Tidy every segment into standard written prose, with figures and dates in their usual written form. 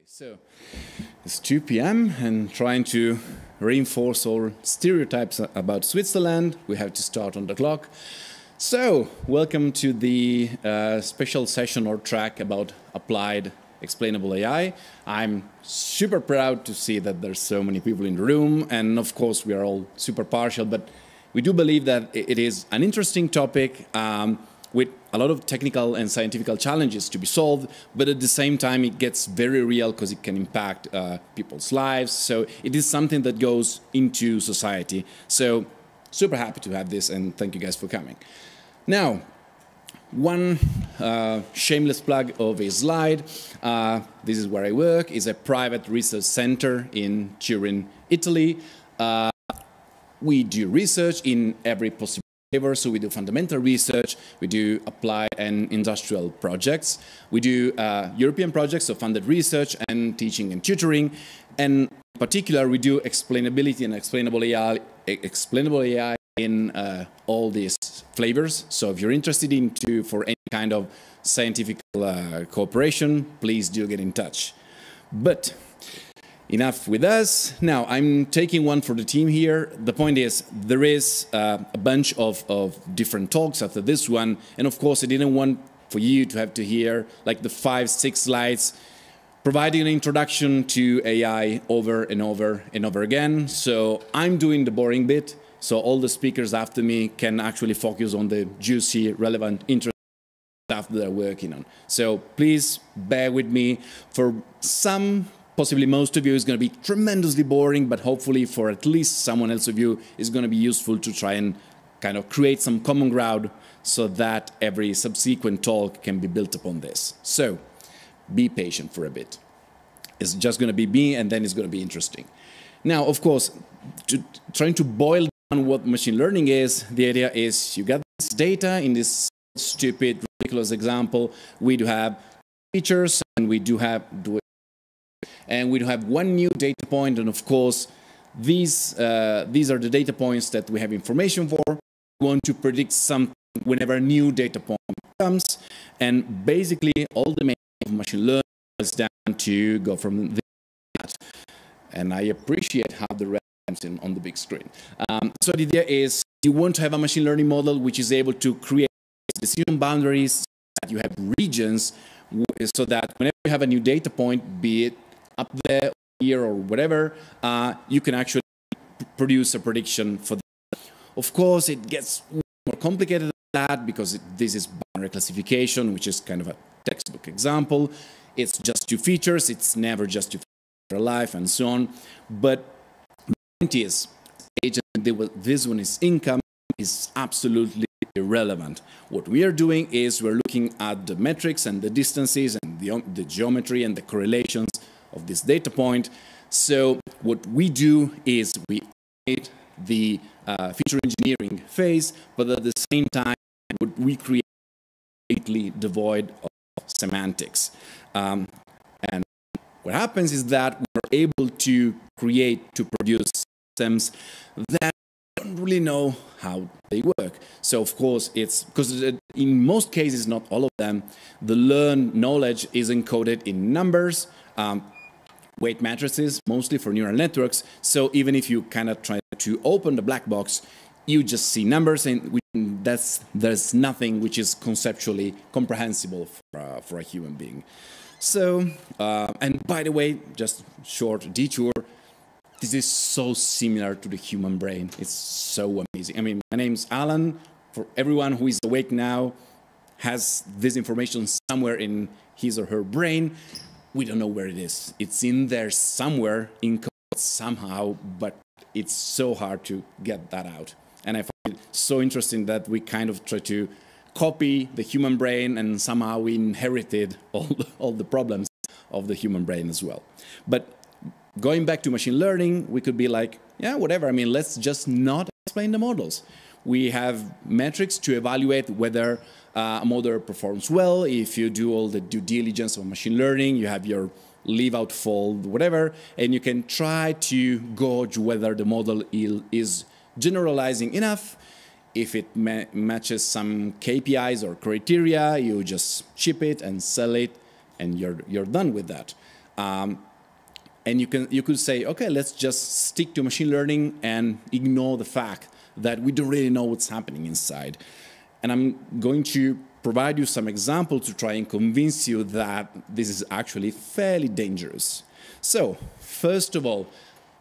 So it's 2 p.m. and trying to reinforce all stereotypes about Switzerland. We have to start on the clock. So welcome to the special session or track about applied explainable AI. I'm super proud to see that there's so many people in the room, and of course we are all super partial, but we do believe that it is an interesting topic with a lot of technical and scientific challenges to be solved, but at the same time it gets very real because it can impact people's lives. So it is something that goes into society. So super happy to have this, and thank you guys for coming. Now, one shameless plug of a slide. This is where I work. It's a private research center in Turin, Italy. We do research in every possible flavor. So we do fundamental research, we do applied and industrial projects, we do European projects, so funded research and teaching and tutoring, and in particular we do explainability and explainable AI in all these flavors. So if you're interested for any kind of scientific cooperation, please do get in touch. But enough with us. Now, I'm taking one for the team here. The point is, there is a bunch of different talks after this one. And of course, I didn't want for you to have to hear like the 5-6 slides providing an introduction to AI over and over and over again. So I'm doing the boring bit. So all the speakers after me can actually focus on the juicy, relevant, interesting stuff that they're working on. So please bear with me. For some, possibly most of you, is going to be tremendously boring, but hopefully for at least someone else of you, is going to be useful to try and kind of create some common ground so that every subsequent talk can be built upon this. So be patient for a bit. It's just going to be me, and then it's going to be interesting. Now, of course, trying to boil down what machine learning is, the idea is you get this data in this stupid, ridiculous example. We do have features, and we do have one new data point, and of course, these are the data points that we have information for. We want to predict something whenever a new data point comes, and basically all the main of machine learning is down to go from this to that. And I appreciate how the red comes in on the big screen. So the idea is you want to have a machine learning model which is able to create decision boundaries, so that you have regions, so that whenever you have a new data point, be it up there, here, or whatever, you can actually produce a prediction for that. Of course, it gets more complicated than that because this is boundary classification, which is kind of a textbook example. It's just two features. It's never just two features for life and so on. But the point is, this one is income is absolutely irrelevant. What we are doing is we're looking at the metrics and the distances and the geometry and the correlations of this data point. So what we do is we create the feature engineering phase, but at the same time, what we create is completely devoid of semantics. And what happens is that we're able to produce systems that don't really know how they work. So of course, it's because in most cases, not all of them, the learned knowledge is encoded in numbers, weight matrices, mostly for neural networks. So even if you kind of try to open the black box, you just see numbers, and there's nothing which is conceptually comprehensible for a human being. So, and by the way, just short detour, this is so similar to the human brain. It's so amazing. I mean, my name's Alan. For everyone who is awake now, has this information somewhere in his or her brain. We don't know where it is. It's in there somewhere, in code somehow, but it's so hard to get that out. And I find it so interesting that we kind of try to copy the human brain, and somehow we inherited all the problems of the human brain as well. But going back to machine learning, we could be like, yeah, whatever. I mean, let's just not explain the models. We have metrics to evaluate whether a model performs well. If you do all the due diligence of machine learning, you have your leave out fold, whatever, and you can try to gauge whether the model is generalizing enough. If it matches some KPIs or criteria, you just ship it and sell it, and you're done with that. And you could say, okay, let's just stick to machine learning and ignore the fact that we don't really know what's happening inside. And I'm going to provide you some examples to try and convince you that this is actually fairly dangerous. So, first of all,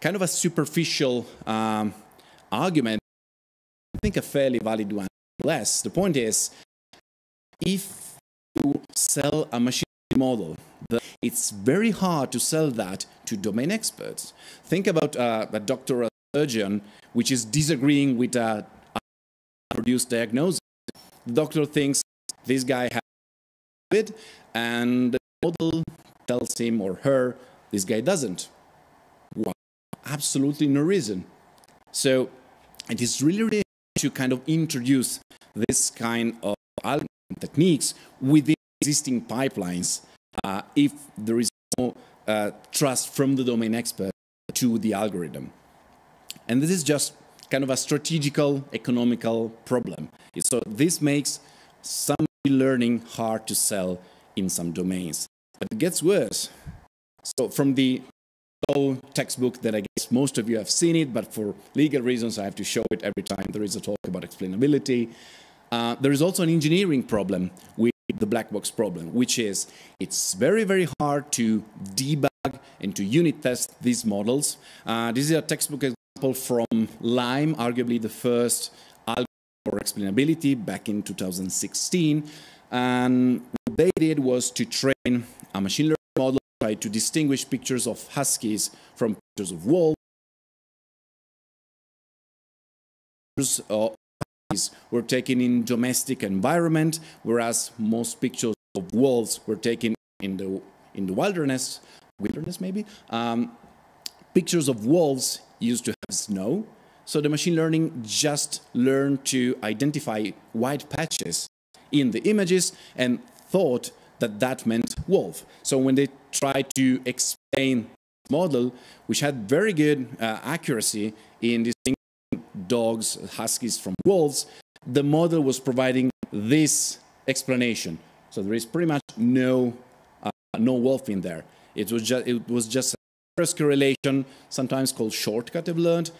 kind of a superficial argument, I think a fairly valid one. Less. The point is, if you sell a machine model, it's very hard to sell that to domain experts. Think about a doctor or a surgeon which is disagreeing with a produced diagnosis. The doctor thinks this guy has it, and the model tells him or her this guy doesn't. Well, absolutely no reason. So it is really to kind of introduce this kind of algorithm techniques within existing pipelines if there is no trust from the domain expert to the algorithm. And this is just kind of a strategical, economical problem. So this makes some learning hard to sell in some domains. But it gets worse. So from the old textbook that I guess most of you have seen it, but for legal reasons I have to show it every time there is a talk about explainability. There is also an engineering problem with the black box problem, which is it's very, very hard to debug and to unit test these models. This is a textbook example from Lime, arguably the first algorithm for explainability back in 2016. And what they did was to train a machine learning model, try to distinguish pictures of huskies from pictures of wolves. Were taken in domestic environment, whereas most pictures of wolves were taken in the wilderness maybe. Pictures of wolves used to have snow, so the machine learning just learned to identify white patches in the images and thought that that meant wolf. So when they tried to explain the model, which had very good accuracy in distinguishing dogs, huskies from wolves, the model was providing this explanation. So there is pretty much no wolf in there. It was just a first correlation, sometimes called shortcut I've learned,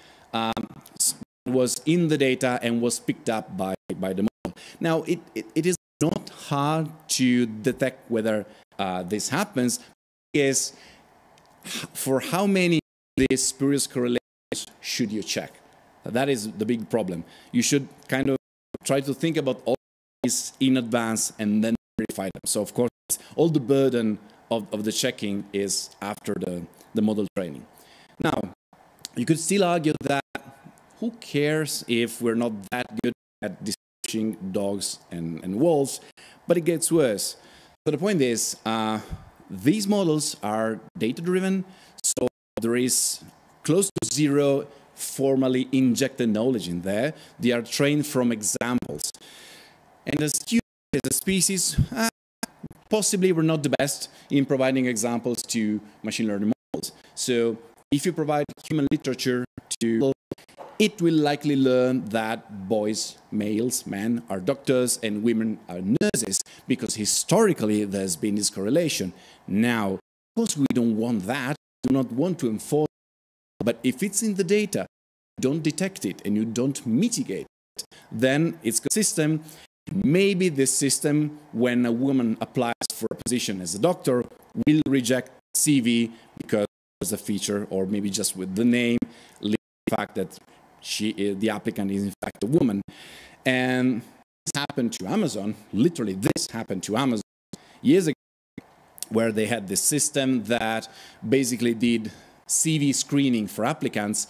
was in the data and was picked up by the model. Now it is not hard to detect whether this happens, because for how many of these spurious correlations should you check? That is the big problem. You should kind of try to think about all these in advance and then verify them. So of course, all the burden of the checking is after the model training. Now, you could still argue that who cares if we're not that good at distinguishing dogs and wolves, but it gets worse. So the point is, these models are data-driven, so there is close to zero formally injected knowledge in there. They are trained from examples. And as a species, possibly we're not the best in providing examples to machine learning models. So if you provide human literature to it will likely learn that boys, males, men are doctors and women are nurses, because historically there's been this correlation. Now, of course we don't want that, we do not want to enforce it, but if it's in the data, you don't detect it and you don't mitigate it, then it's a system. Maybe this system, when a woman applies for a position as a doctor, will reject CV because there's a feature, or maybe just with the name, the fact that the applicant is in fact a woman. And this happened to Amazon, literally this happened to Amazon years ago, where they had this system that basically did CV screening for applicants,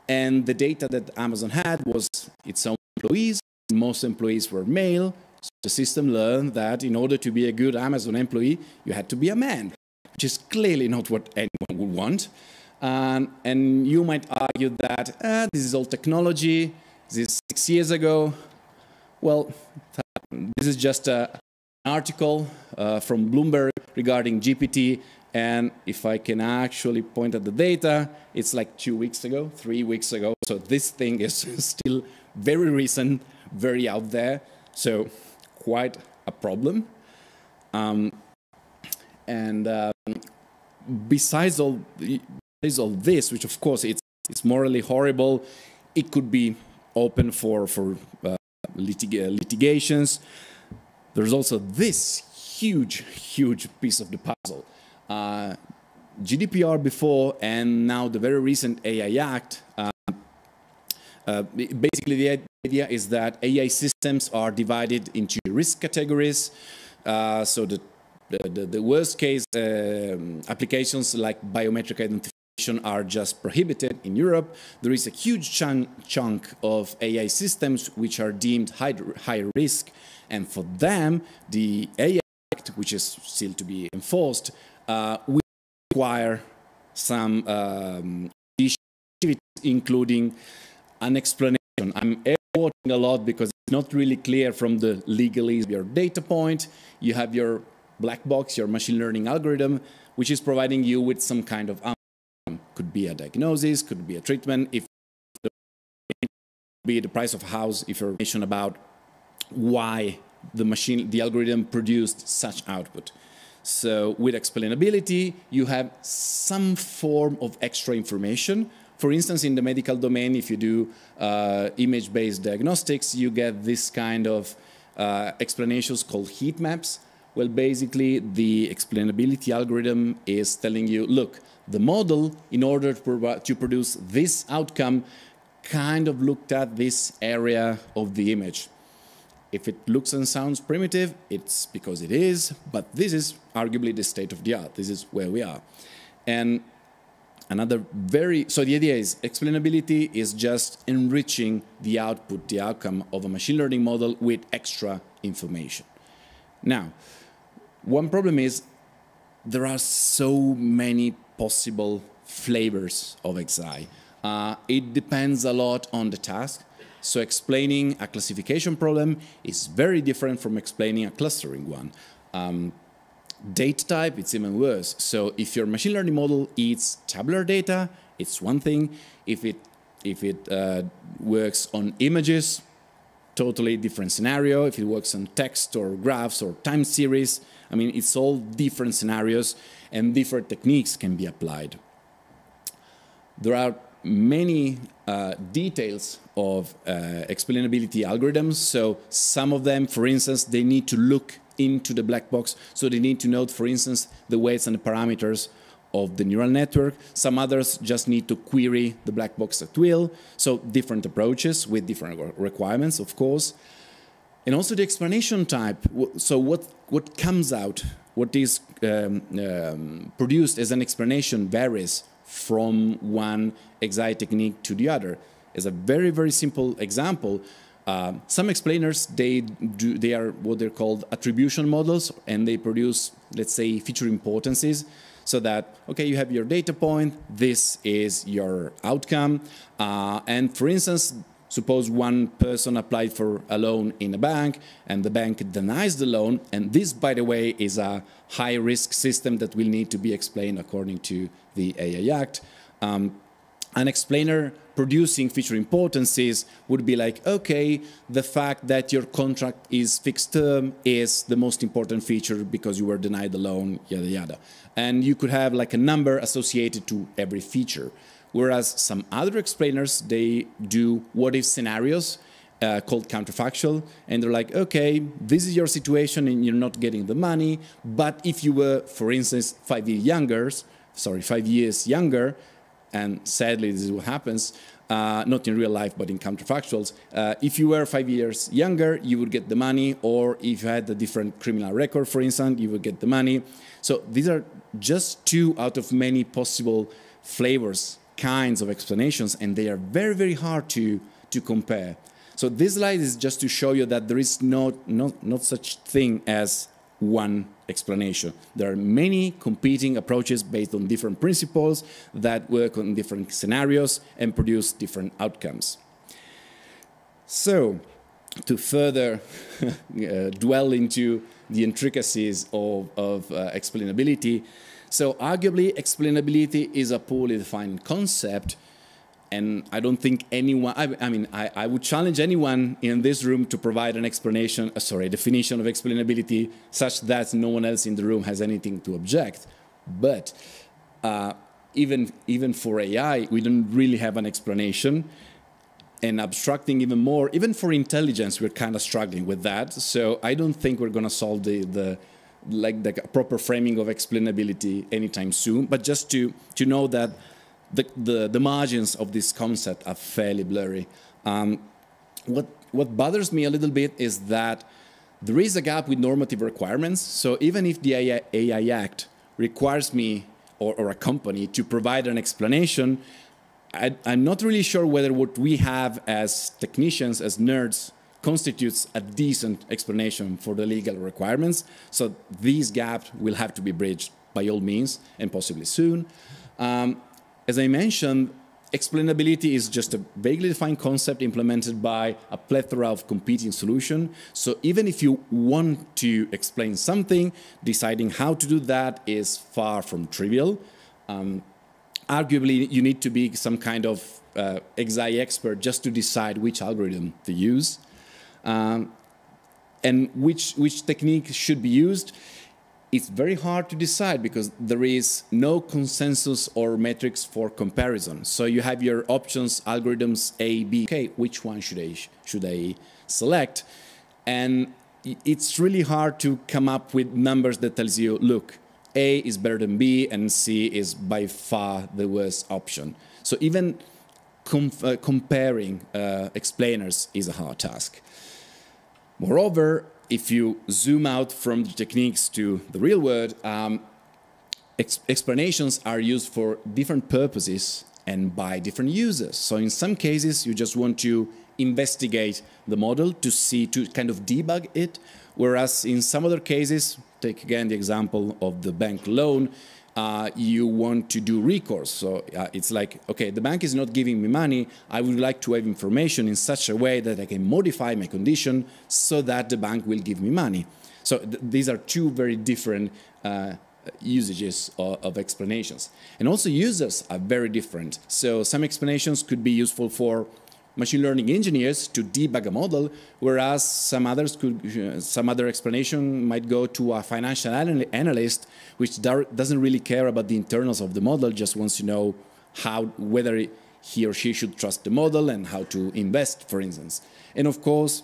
and the data that Amazon had was its own employees. Most employees were male, so the system learned that in order to be a good Amazon employee, you had to be a man, which is clearly not what anyone would want. And you might argue that this is all technology, this is 6 years ago. Well, this is just an article from Bloomberg regarding GPT, and if I can actually point at the data, it's like 2 weeks ago, 3 weeks ago. So this thing is still very recent, very out there, so quite a problem. besides all this, which of course it's morally horrible, it could be open for litigations. There's also this huge piece of the puzzle. GDPR before and now the very recent AI Act. Basically, the idea is that AI systems are divided into risk categories. So the worst case applications like biometric identification are just prohibited in Europe. There is a huge chunk of AI systems which are deemed high risk, and for them, the AI Act, which is still to be enforced, will require some activities, including an explanation. I'm air-quoting a lot because it's not really clear from the legalese of your data point. You have your black box, your machine learning algorithm, which is providing you with some kind of outcome. Could be a diagnosis, could be a treatment, if be the price of a house, information about why the algorithm produced such output. So with explainability, you have some form of extra information. For instance, in the medical domain, if you do image-based diagnostics, you get this kind of explanations called heat maps. Well, basically, the explainability algorithm is telling you, look, the model, in order to produce this outcome, kind of looked at this area of the image. If it looks and sounds primitive, it's because it is, but this is arguably the state of the art. This is where we are. And so the idea is explainability is just enriching the output, the outcome of a machine learning model with extra information. Now, one problem is there are so many possible flavors of XAI. It depends a lot on the task. So explaining a classification problem is very different from explaining a clustering one. Data type, it's even worse. So if your machine learning model eats tabular data, it's one thing. If it works on images, totally different scenario. If it works on text or graphs or time series, I mean, it's all different scenarios and different techniques can be applied. There are many details of explainability algorithms. So some of them, for instance, they need to look into the black box. So they need to note, for instance, the weights and the parameters of the neural network. Some others just need to query the black box at will. So different approaches with different requirements, of course. And also the explanation type. So what comes out, what is produced as an explanation varies from one XAI technique to the other. As a very, very simple example, some explainers, they are what they're called attribution models, and they produce, let's say, feature importances, so that, okay, you have your data point, this is your outcome, and for instance, suppose one person applied for a loan in a bank, and the bank denies the loan, and this, by the way, is a high-risk system that will need to be explained according to the AI Act. An explainer producing feature importances would be like, okay, the fact that your contract is fixed term is the most important feature because you were denied the loan, yada, yada. And you could have like a number associated to every feature. Whereas some other explainers, they do what-if scenarios called counterfactual. And they're like, okay, this is your situation and you're not getting the money. But if you were, for instance, 5 years younger, and sadly, this is what happens, not in real life, but in counterfactuals. If you were 5 years younger, you would get the money, or if you had a different criminal record, for instance, you would get the money. So these are just two out of many possible flavors, kinds of explanations, and they are very, very hard to compare. So this slide is just to show you that there is not such thing as one explanation. There are many competing approaches based on different principles that work on different scenarios and produce different outcomes. So, to further dwell into the intricacies of explainability, so arguably explainability is a poorly defined concept, and I don't think anyone, I would challenge anyone in this room to provide an explanation, definition of explainability such that no one else in the room has anything to object. But even for AI, we don't really have an explanation. And abstracting even more, even for intelligence, we're kind of struggling with that. So I don't think we're going to solve the proper framing of explainability anytime soon. But just to know that the margins of this concept are fairly blurry. What bothers me a little bit is that there is a gap with normative requirements. So even if the AI Act requires me or a company to provide an explanation, I'm not really sure whether what we have as technicians, as nerds, constitutes a decent explanation for the legal requirements. So these gaps will have to be bridged by all means, and possibly soon. As I mentioned, explainability is just a vaguely defined concept implemented by a plethora of competing solutions. So even if you want to explain something, deciding how to do that is far from trivial. Arguably, you need to be some kind of XAI expert just to decide which algorithm to use and which technique should be used. It's very hard to decide because there is no consensus or metrics for comparison. So you have your options, algorithms A, B. Okay, which one should I select? And it's really hard to come up with numbers that tells you, look, A is better than B, and C is by far the worst option. So even comparing explainers is a hard task. Moreover, if you zoom out from the techniques to the real world, explanations are used for different purposes and by different users. So in some cases, you just want to investigate the model to kind of debug it, whereas in some other cases, take again the example of the bank loan, you want to do recourse. So it's like, okay, the bank is not giving me money. I would like to have information in such a way that I can modify my condition so that the bank will give me money. So these are two very different usages of explanations. And also users are very different. So some explanations could be useful for machine learning engineers to debug a model, whereas some other explanation might go to a financial analyst, which doesn't really care about the internals of the model, just wants to know whether he or she should trust the model and how to invest, for instance. And of course,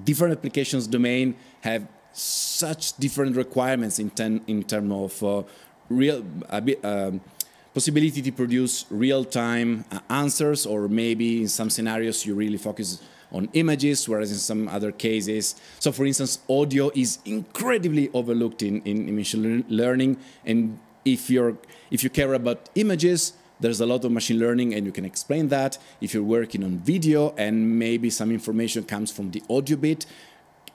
different applications domain have such different requirements in terms of possibility to produce real-time answers, or maybe in some scenarios you really focus on images, whereas in some other cases, so for instance, audio is incredibly overlooked in machine learning, and if you care about images, there's a lot of machine learning and you can explain that. If you're working on video and maybe some information comes from the audio bit,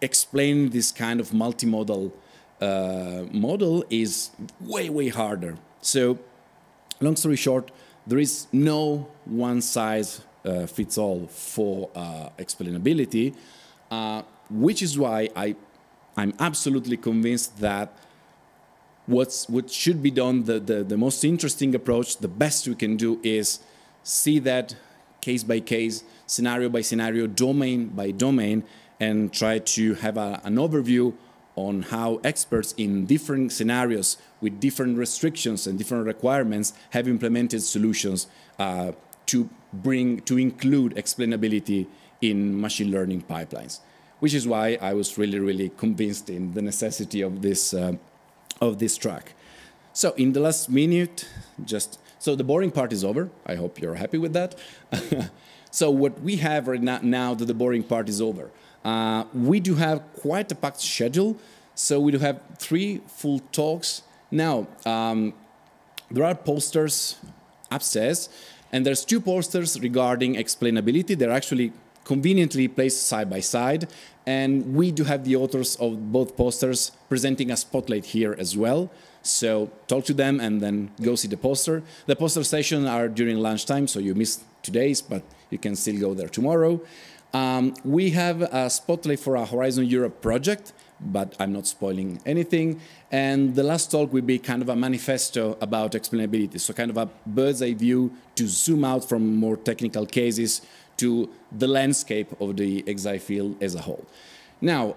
explaining this kind of multimodal model is way harder. So long story short, there is no one size fits all for explainability, which is why I'm absolutely convinced that what should be done, the most interesting approach, the best we can do is see that case by case, scenario by scenario, domain by domain, and try to have an overview on how experts in different scenarios with different restrictions and different requirements have implemented solutions to include explainability in machine learning pipelines, which is why I was really convinced in the necessity of this track. So in the last minute, so the boring part is over. I hope you're happy with that. So what we have right now that the boring part is over. We do have quite a packed schedule, so we do have 3 full talks. Now, there are posters upstairs, and there's 2 posters regarding explainability. They're actually conveniently placed side by side, and we do have the authors of both posters presenting a spotlight here as well. So talk to them and then go see the poster. The poster sessions are during lunchtime, so you missed today's, but you can still go there tomorrow. We have a spotlight for our Horizon Europe project, but I'm not spoiling anything. And the last talk will be kind of a manifesto about explainability, so kind of a bird's eye view to zoom out from more technical cases to the landscape of the XAI field as a whole. Now,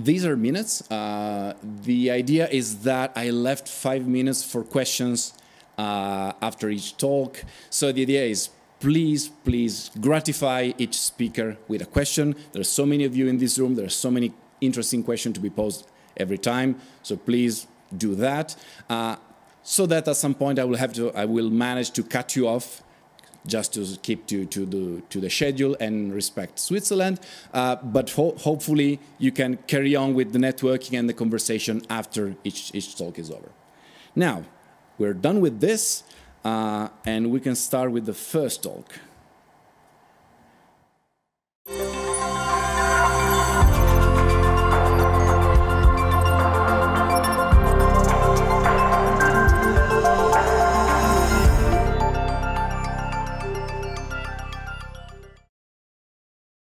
these are minutes. The idea is that I left 5 minutes for questions after each talk. So the idea is please gratify each speaker with a question. There are so many of you in this room. There are so many interesting questions to be posed every time. So please do that. So that at some point I will manage to cut you off, just to keep to the schedule and respect Switzerland. But hopefully you can carry on with the networking and the conversation after each talk is over. Now, we're done with this, and we can start with the first talk.